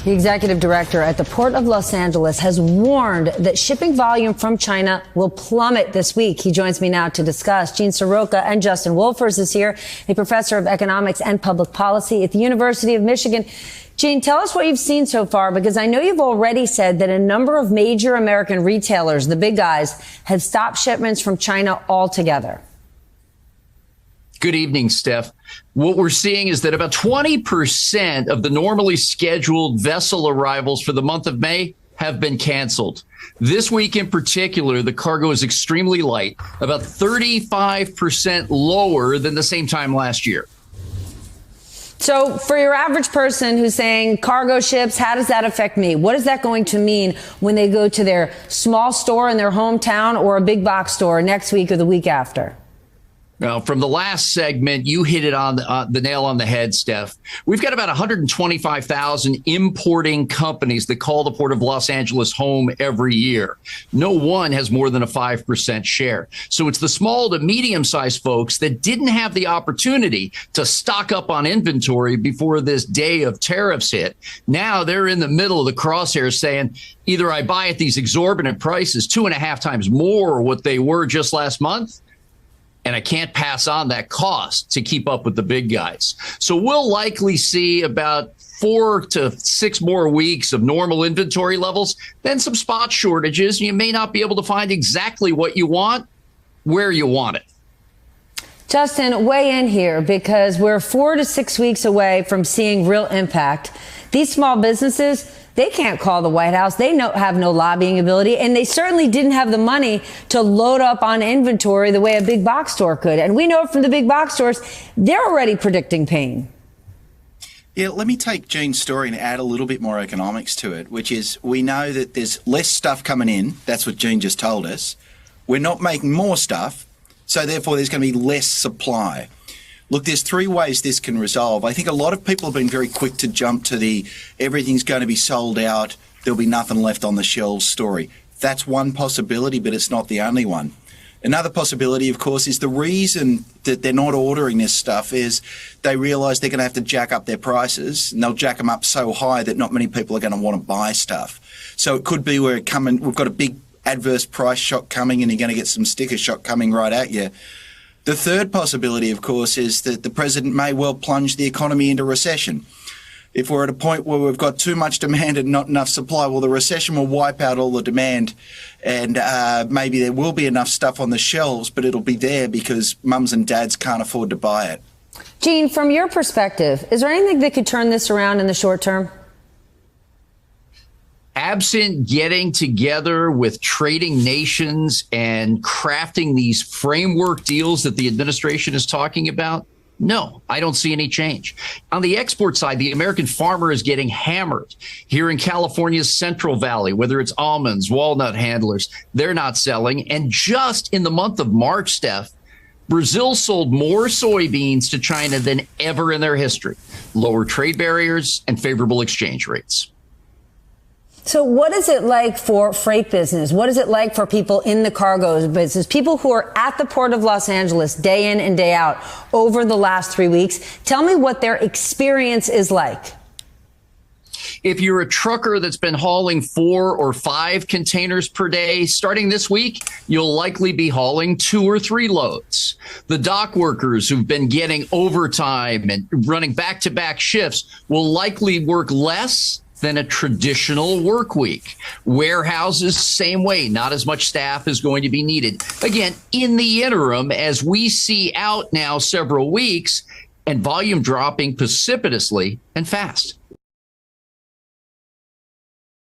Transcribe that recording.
The executive director at the Port of Los Angeles has warned that shipping volume from China will plummet this week. He joins me now to discuss. Gene Soroka and Justin Wolfers is here, a professor of economics and public policy at the University of Michigan. Gene, tell us what you've seen so far, because I know you've already said that a number of major American retailers, the big guys, have stopped shipments from China altogether. Good evening, Steph. What we're seeing is that about 20% of the normally scheduled vessel arrivals for the month of May have been canceled. This week in particular, the cargo is extremely light, about 35% lower than the same time last year. So for your average person who's saying cargo ships, how does that affect me? What is that going to mean when they go to their small store in their hometown or a big box store next week or the week after? Now, from the last segment, you hit it on the nail on the head, Steph. We've got about 125,000 importing companies that call the Port of Los Angeles home every year. No one has more than a 5% share. So it's the small to medium-sized folks that didn't have the opportunity to stock up on inventory before this day of tariffs hit. Now they're in the middle of the crosshairs saying, either I buy at these exorbitant prices, 2.5 times more what they were just last month, and I can't pass on that cost to keep up with the big guys. So we'll likely see about 4 to 6 more weeks of normal inventory levels, then some spot shortages. You may not be able to find exactly what you want, where you want it. Justin, weigh in here, because we're 4 to 6 weeks away from seeing real impact. These small businesses, they can't call the White House. They have no lobbying ability, and they certainly didn't have the money to load up on inventory the way a big box store could. And we know from the big box stores, they're already predicting pain. Yeah, let me take Gene's story and add a little bit more economics to it, which is we know that there's less stuff coming in. That's what Gene just told us. We're not making more stuff, so therefore there's going to be less supply. Look, there's 3 ways this can resolve. I think a lot of people have been very quick to jump to the everything's going to be sold out, there'll be nothing left on the shelves story. That's one possibility, but it's not the only one. Another possibility, of course, is the reason that they're not ordering this stuff is they realise they're going to have to jack up their prices, and they'll jack them up so high that not many people are going to want to buy stuff. So it could be we've got a big adverse price shock coming, and you're going to get some sticker shock coming right at you. The third possibility, of course, is that the president may well plunge the economy into recession. If we're at a point where we've got too much demand and not enough supply, well, the recession will wipe out all the demand, and maybe there will be enough stuff on the shelves, but it'll be there because mums and dads can't afford to buy it. Gene, from your perspective, is there anything that could turn this around in the short term? Absent getting together with trading nations and crafting these framework deals that the administration is talking about, no, I don't see any change. On the export side, the American farmer is getting hammered. Here in California's Central Valley, whether it's almonds, walnut handlers, they're not selling. And just in the month of March, Steph, Brazil sold more soybeans to China than ever in their history. Lower trade barriers and favorable exchange rates. So what is it like for freight business? What is it like for people in the cargo business, people who are at the Port of Los Angeles day in and day out over the last 3 weeks? Tell me what their experience is like. If you're a trucker that's been hauling 4 or 5 containers per day, starting this week, you'll likely be hauling 2 or 3 loads. The dock workers who've been getting overtime and running back-to-back shifts will likely work less than a traditional work week. Warehouses, same way. Not as much staff is going to be needed. Again, in the interim, as we see out now several weeks, and volume dropping precipitously and fast.